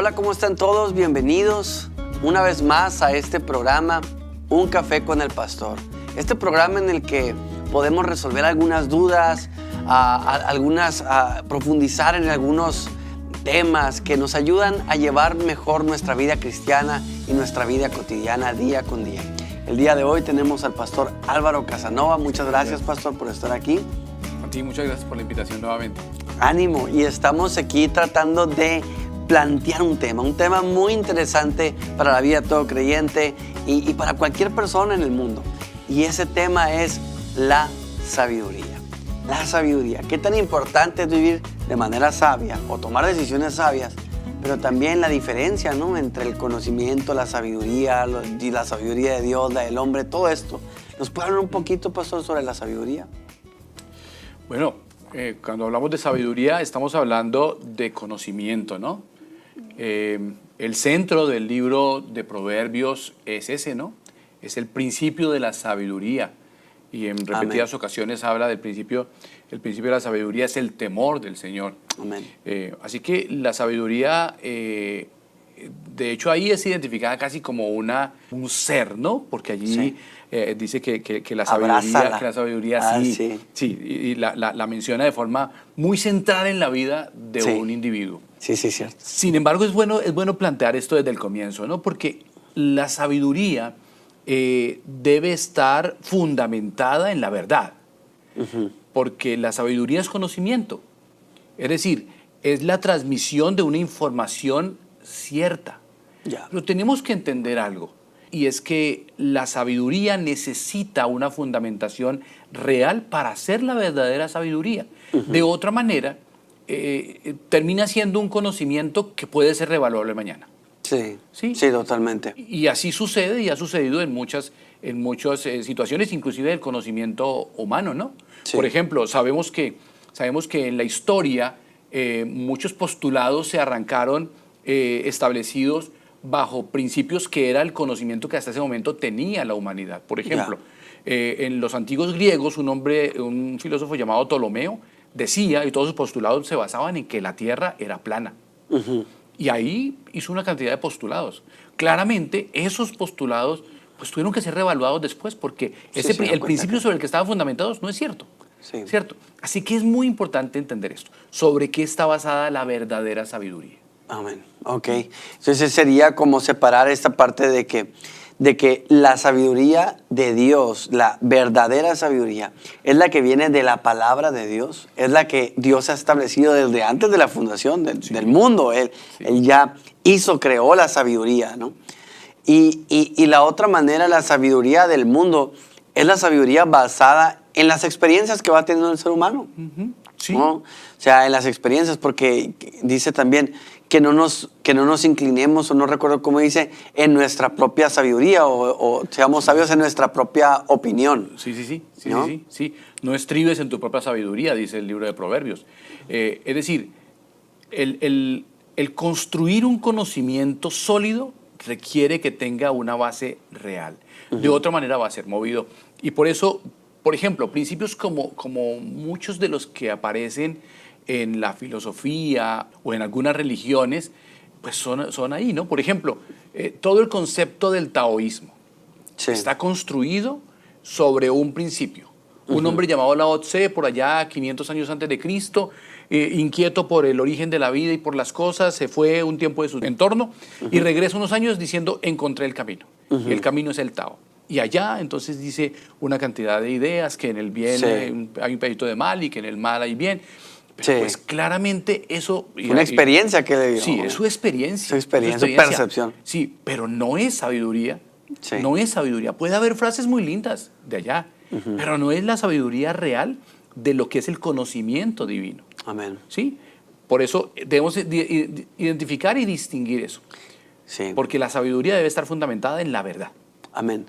Hola, ¿cómo están todos? Bienvenidos una vez más a este programa, Un Café con el Pastor. Este programa en el que podemos resolver algunas dudas, profundizar en algunos temas que nos ayudan a llevar mejor nuestra vida cristiana y nuestra vida cotidiana día con día. El día de hoy tenemos al pastor Álvaro Casanova. Muchas gracias, pastor, por estar aquí. A ti, muchas gracias por la invitación nuevamente. Ánimo, y estamos aquí tratando de plantear un tema muy interesante para la vida de todo creyente y para cualquier persona en el mundo. Y ese tema es la sabiduría. La sabiduría. Qué tan importante es vivir de manera sabia o tomar decisiones sabias, pero también la diferencia, ¿no?, entre el conocimiento, la sabiduría y la sabiduría de Dios, la del hombre, todo esto. ¿Nos puede hablar un poquito, pastor, sobre la sabiduría? Bueno, cuando hablamos de sabiduría estamos hablando de conocimiento, ¿no? El centro del libro de Proverbios es ese, ¿no? Es el principio de la sabiduría. Y en repetidas ocasiones habla del principio. El principio de la sabiduría es el temor del Señor. Amén. Así que la sabiduría, de hecho, ahí es identificada casi como un ser, ¿no? Porque allí dice que la sabiduría y la menciona de forma muy central en la vida de un individuo. Sí, cierto. Sin embargo, es bueno plantear esto desde el comienzo, ¿no? Porque la sabiduría debe estar fundamentada en la verdad. Uh-huh. Porque la sabiduría es conocimiento. Es decir, es la transmisión de una información cierta. Ya. Pero tenemos que entender algo, y es que la sabiduría necesita una fundamentación real para ser la verdadera sabiduría. Uh-huh. De otra manera, termina siendo un conocimiento que puede ser revaluable mañana. Sí, totalmente. Y así sucede y ha sucedido en muchas situaciones, inclusive del conocimiento humano, ¿no? Sí. Por ejemplo, sabemos que en la historia muchos postulados se arrancaron establecidos bajo principios que era el conocimiento que hasta ese momento tenía la humanidad. Por ejemplo, en los antiguos griegos, un filósofo llamado Ptolomeo decía, y todos sus postulados se basaban en que la Tierra era plana. Uh-huh. Y ahí hizo una cantidad de postulados. Claramente, esos postulados pues tuvieron que ser reevaluados después, porque el principio sobre el que estaban fundamentados no es cierto. Sí. ¿Cierto? Así que es muy importante entender esto. ¿Sobre qué está basada la verdadera sabiduría? Amén. Ok. Entonces sería como separar esta parte de que la sabiduría de Dios, la verdadera sabiduría, es la que viene de la palabra de Dios, es la que Dios ha establecido desde antes de la fundación del mundo. Él ya creó la sabiduría, ¿no? Y la otra manera, la sabiduría del mundo, es la sabiduría basada en las experiencias que va teniendo el ser humano. Uh-huh. Sí. ¿No? O sea, en las experiencias, porque dice también que no nos inclinemos, o no recuerdo cómo dice, en nuestra propia sabiduría, o seamos sabios en nuestra propia opinión. Sí. No estribes en tu propia sabiduría, dice el libro de Proverbios. Es decir, el construir un conocimiento sólido requiere que tenga una base real. Uh-huh. De otra manera va a ser movido. Y por eso, por ejemplo, principios como muchos de los que aparecen en la filosofía o en algunas religiones, pues son ahí, ¿no? Por ejemplo, todo el concepto del taoísmo está construido sobre un principio. Uh-huh. Un hombre llamado Lao Tse, por allá 500 años antes de Cristo, inquieto por el origen de la vida y por las cosas, se fue un tiempo de su entorno y regresa unos años diciendo, encontré el camino. Uh-huh. Y el camino es el Tao. Y allá entonces dice una cantidad de ideas, que en el bien hay un pedacito de mal y que en el mal hay bien. Pero pues claramente eso... Una experiencia que le dio. Sí, es su experiencia. Su percepción. Sí, pero no es sabiduría. Sí. No es sabiduría. Puede haber frases muy lindas de allá, uh-huh, pero no es la sabiduría real de lo que es el conocimiento divino. Amén. ¿Sí? Por eso debemos identificar y distinguir eso. Sí. Porque la sabiduría debe estar fundamentada en la verdad. Amén.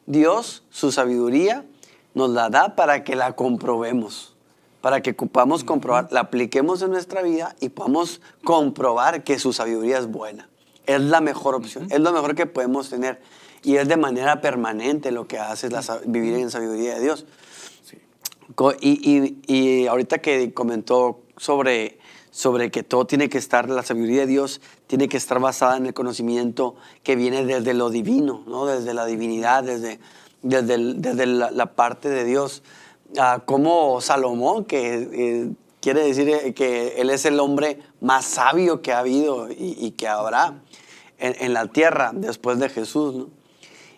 Dios, su sabiduría, nos la da para que la comprobemos, para que podamos comprobar, la apliquemos en nuestra vida y podamos comprobar que su sabiduría es buena. Es la mejor opción, es lo mejor que podemos tener. Y es de manera permanente lo que hace vivir en sabiduría de Dios. Sí. Y ahorita que comentó sobre sobre que todo tiene que estar, la sabiduría de Dios tiene que estar basada en el conocimiento que viene desde lo divino, ¿no? Desde la divinidad, desde la parte de Dios. Como Salomón, que quiere decir que él es el hombre más sabio que ha habido y que habrá en la tierra después de Jesús, ¿no?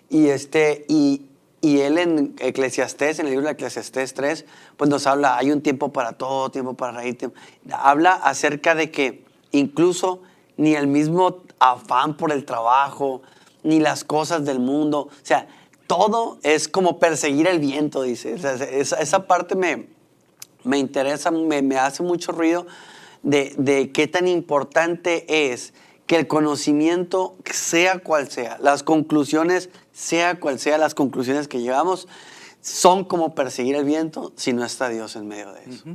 Y él en Eclesiastés, en el libro de Eclesiastés 3, pues nos habla, hay un tiempo para todo, tiempo para reír. Habla acerca de que incluso ni el mismo afán por el trabajo, ni las cosas del mundo, o sea, todo es como perseguir el viento, dice. O sea, esa parte me interesa, me hace mucho ruido de qué tan importante es que el conocimiento, sea cual sea, las conclusiones, sea cual sea las conclusiones que llevamos, son como perseguir el viento si no está Dios en medio de eso.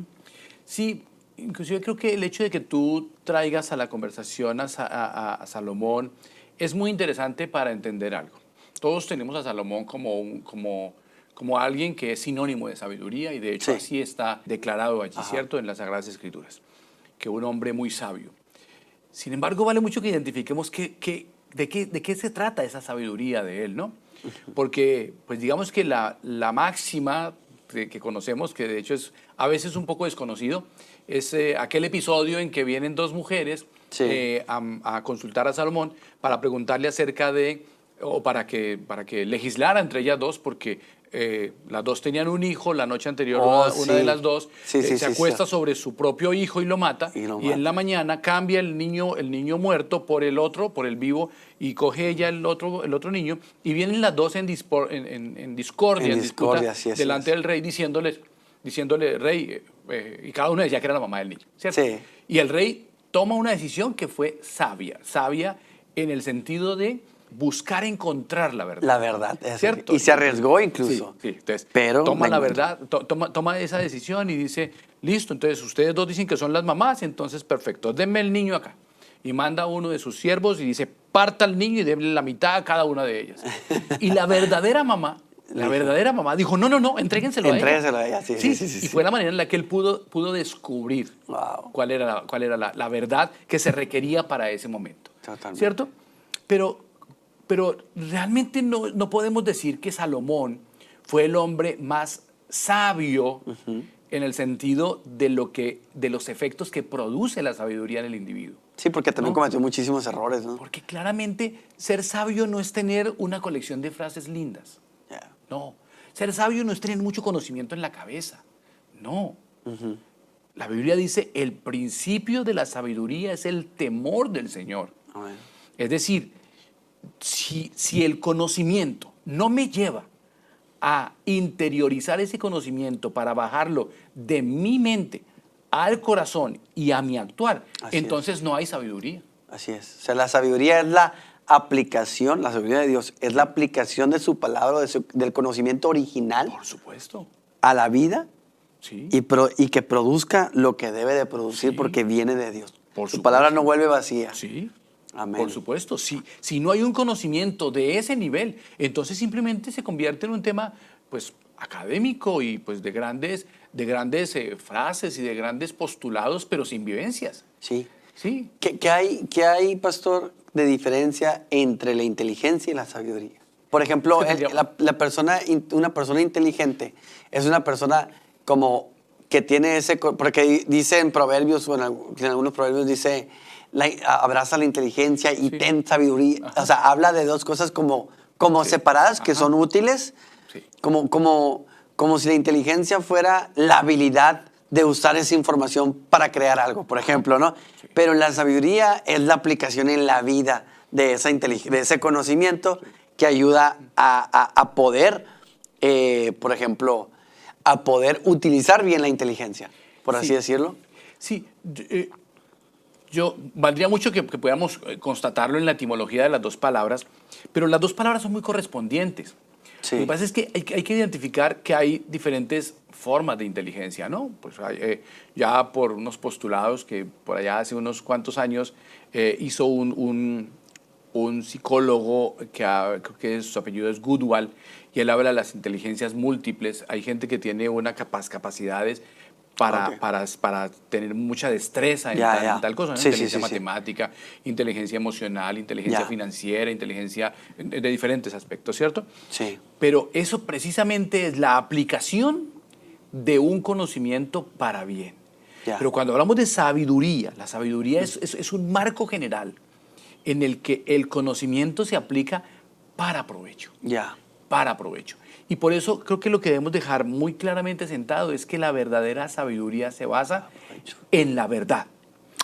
Sí, inclusive creo que el hecho de que tú traigas a la conversación a Salomón es muy interesante para entender algo. Todos tenemos a Salomón como alguien que es sinónimo de sabiduría y de hecho así está declarado allí, ¿cierto? En las Sagradas Escrituras, que un hombre muy sabio. Sin embargo, vale mucho que identifiquemos de qué se trata esa sabiduría de él, ¿no? Porque, pues digamos que la máxima que conocemos, que de hecho es a veces un poco desconocido, es aquel episodio en que vienen dos mujeres a consultar a Salomón para preguntarle acerca de, o para que legislara entre ellas dos, porque las dos tenían un hijo, la noche anterior una de las dos se acuesta sobre su propio hijo y lo mata, y en la mañana cambia el niño muerto por el vivo, y coge ella el otro niño, y vienen las dos en discordia, en disputa delante del rey, diciéndole, rey, y cada una decía que era la mamá del niño, ¿cierto? Sí. Y el rey toma una decisión que fue sabia en el sentido de buscar encontrar la verdad. La verdad, ¿cierto? Y se arriesgó incluso. Sí. Entonces, pero toma la verdad, toma esa decisión y dice, listo, entonces ustedes dos dicen que son las mamás, entonces perfecto, denme el niño acá. Y manda a uno de sus siervos y dice, parta al niño y denle la mitad a cada una de ellas. Y la verdadera mamá dijo, no, entréguenselo a ella. Sí. Y fue la manera en la que él pudo descubrir cuál era la verdad que se requería para ese momento. Totalmente. ¿Cierto? Pero realmente no podemos decir que Salomón fue el hombre más sabio en el sentido de los efectos que produce la sabiduría en el individuo. Sí, porque también cometió muchísimos errores, ¿no? Porque claramente ser sabio no es tener una colección de frases lindas. No. Ser sabio no es tener mucho conocimiento en la cabeza. No. La Biblia dice, el principio de la sabiduría es el temor del Señor. Amén. Es decir, si el conocimiento no me lleva a interiorizar ese conocimiento para bajarlo de mi mente al corazón y a mi actuar, entonces no hay sabiduría. Así es. O sea, la sabiduría es la aplicación, la sabiduría de Dios es la aplicación de su palabra, del conocimiento original. Por supuesto. A la vida. Sí. Y que produzca lo que debe de producir porque viene de Dios. Su palabra no vuelve vacía. Sí. Amén. Por supuesto, si no hay un conocimiento de ese nivel, entonces simplemente se convierte en un tema pues académico y pues de grandes frases y de grandes postulados, pero sin vivencias. Sí. Sí. ¿Qué hay, pastor, de diferencia entre la inteligencia y la sabiduría? Por ejemplo, una persona inteligente es una persona como que tiene porque dice en Proverbios, o en algunos proverbios dice, abraza la inteligencia y ten sabiduría. O sea, habla de dos cosas como separadas, que son útiles, como si la inteligencia fuera la habilidad de usar esa información para crear algo, por ejemplo, ¿no? Sí. Pero la sabiduría es la aplicación en la vida de ese conocimiento que ayuda a poder, por ejemplo, a poder utilizar bien la inteligencia, por así decirlo. Sí, valdría mucho que pudiéramos constatarlo en la etimología de las dos palabras, pero las dos palabras son muy correspondientes. Sí. Lo que pasa es que hay que identificar que hay diferentes formas de inteligencia, ¿no? Pues ya por unos postulados que por allá hace unos cuantos años hizo un psicólogo creo que su apellido es Goodwall, y él habla de las inteligencias múltiples. Hay gente que tiene unas capacidades Ok. para tener mucha destreza en, Ya, en tal cosa, ¿no? Sí, sí, Inteligencia sí, sí. matemática, inteligencia emocional, inteligencia Ya. financiera, inteligencia de diferentes aspectos, ¿cierto? Sí. Pero eso precisamente es la aplicación de un conocimiento para bien. Ya. Pero cuando hablamos de sabiduría, la sabiduría es un marco general en el que el conocimiento se aplica para provecho, Ya. para provecho. Y por eso creo que lo que debemos dejar muy claramente sentado es que la verdadera sabiduría se basa en la verdad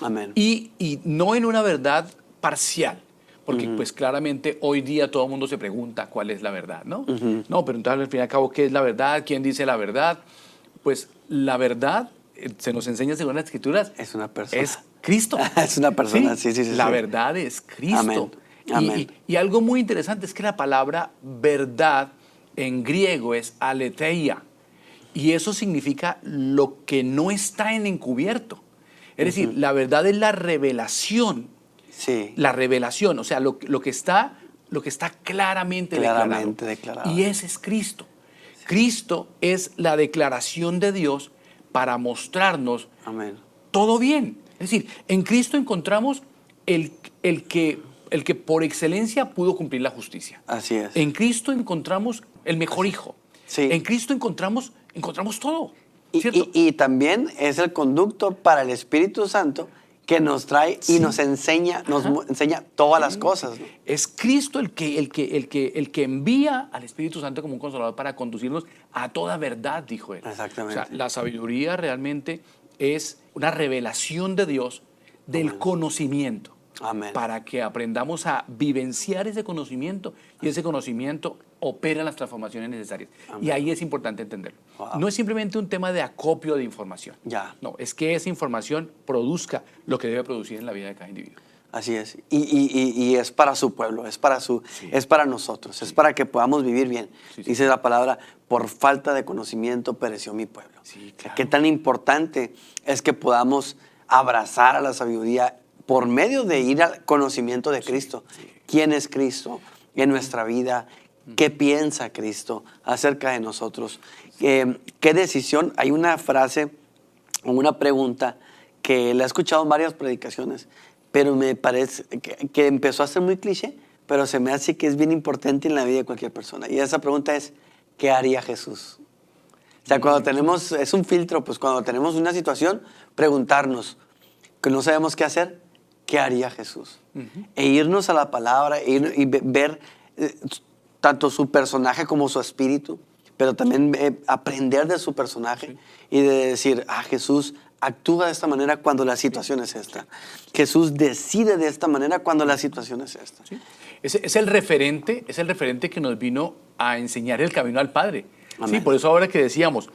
Amén. y no en una verdad parcial. Porque pues claramente hoy día todo el mundo se pregunta cuál es la verdad, ¿no? No, pero entonces al fin y al cabo, ¿qué es la verdad? ¿Quién dice la verdad? Pues la verdad, se nos enseña según las Escrituras, Es una persona. es Cristo. Es una persona, sí, sí, sí. La sí. verdad es Cristo. Amén. Y, Amén. y algo muy interesante es que la palabra verdad en griego es aletheia. Y eso significa lo que no está en encubierto. Es decir, la verdad es la revelación. Sí. La revelación, o sea, lo que está claramente Claramente declarado. declarado. Y ese es Cristo. Cristo es la declaración de Dios para mostrarnos Amén. todo bien. Es decir, en Cristo encontramos el que por excelencia pudo cumplir la justicia. Así es. En Cristo encontramos el mejor hijo. Sí. En Cristo encontramos todo. Y, ¿Cierto? y también es el conducto para el Espíritu Santo que nos trae y Sí. nos enseña, enseña todas las cosas, ¿no? Es Cristo el que envía al Espíritu Santo como un consolador para conducirnos a toda verdad, dijo él. Exactamente. O sea, la sabiduría realmente es una revelación de Dios del conocimiento. Amén. Para que aprendamos a vivenciar ese conocimiento y ese conocimiento opera las transformaciones necesarias. Amén. Y ahí es importante entenderlo. Wow. No es simplemente un tema de acopio de información. Ya. No, es que esa información produzca lo que debe producir en la vida de cada individuo. Así es. Y es para su pueblo, es para nosotros, es para que podamos vivir bien. Sí, sí. Dice la palabra, por falta de conocimiento pereció mi pueblo. Sí, claro. Qué tan importante es que podamos abrazar a la sabiduría por medio de ir al conocimiento de Cristo. ¿Quién es Cristo en nuestra vida? ¿Qué piensa Cristo acerca de nosotros? ¿Qué decisión? Hay una frase o una pregunta que la he escuchado en varias predicaciones, pero me parece que empezó a ser muy cliché, pero se me hace que es bien importante en la vida de cualquier persona. Y esa pregunta es, ¿qué haría Jesús? O sea, cuando tenemos, es un filtro, pues cuando tenemos una situación, preguntarnos que no sabemos qué hacer, ¿qué haría Jesús? E irnos a la palabra y ver tanto su personaje como su espíritu, pero también aprender de su personaje y de decir, Jesús actúa de esta manera cuando la situación es esta. Jesús decide de esta manera cuando la situación es esta. ¿Sí? Es el referente que nos vino a enseñar el camino al Padre. Amén. Sí, por eso ahora que decíamos,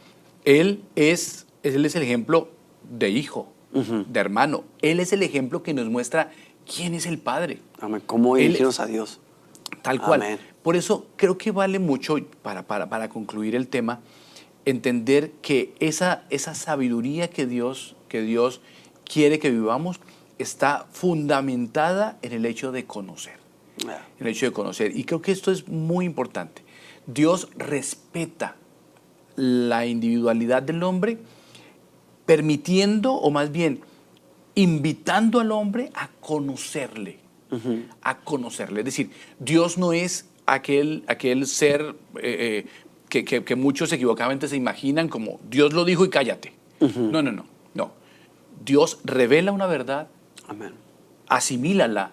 Él es el ejemplo de hijo, de hermano. Él es el ejemplo que nos muestra quién es el Padre. Amén. ¿Cómo dirigirnos a Dios? Tal cual. Amén. Por eso creo que vale mucho, para concluir el tema, entender que esa sabiduría que Dios quiere que vivamos está fundamentada en el hecho de conocer. Yeah. En el hecho de conocer. Y creo que esto es muy importante. Dios respeta la individualidad del hombre, permitiendo, o más bien, invitando al hombre a conocerle. A conocerle. Es decir, Dios no es aquel ser que muchos equivocadamente se imaginan como Dios lo dijo y cállate. No. Dios revela una verdad, Amén. asimílala,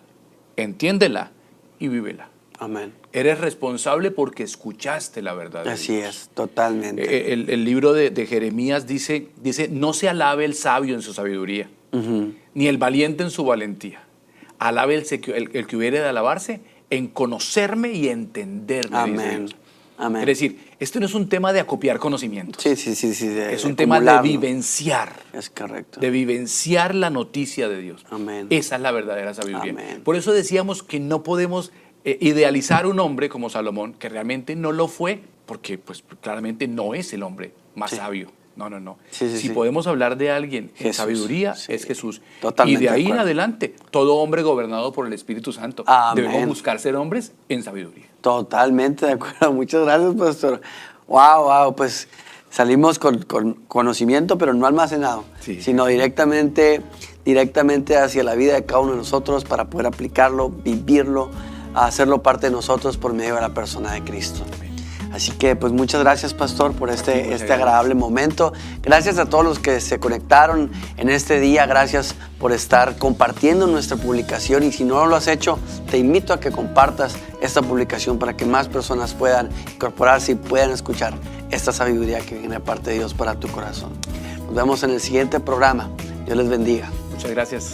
entiéndela y vívela. Amén. Eres responsable porque escuchaste la verdad de Así Dios. es, totalmente. El libro de Jeremías dice, no se alabe el sabio en su sabiduría, ni el valiente en su valentía. Alabe el que hubiere de alabarse en conocerme y entenderme. Amén. Amén. Es decir, esto no es un tema de acopiar conocimientos. Sí. Es un tema de vivenciar. Es correcto. De vivenciar la noticia de Dios. Amén. Esa es la verdadera sabiduría. Amén. Por eso decíamos que no podemos idealizar un hombre como Salomón, que realmente no lo fue, porque pues claramente no es el hombre más sabio. No. Si podemos hablar de alguien en Jesús, sabiduría, sí. es Jesús. Totalmente y de ahí de en acuerdo. adelante, todo hombre gobernado por el Espíritu Santo. Amén. Debemos buscar ser hombres en sabiduría. Totalmente de acuerdo. Muchas gracias, pastor. Wow. Pues Salimos con conocimiento, pero no almacenado, Sí. sino directamente hacia la vida de cada uno de nosotros para poder aplicarlo, vivirlo, hacerlo parte de nosotros por medio de la persona de Cristo. Así que pues muchas gracias, pastor, por este agradable momento. Gracias a todos los que se conectaron en este día. Gracias por estar compartiendo nuestra publicación. Y si no lo has hecho, te invito a que compartas esta publicación para que más personas puedan incorporarse y puedan escuchar esta sabiduría que viene de parte de Dios para tu corazón. Nos vemos en el siguiente programa. Dios les bendiga. Muchas gracias.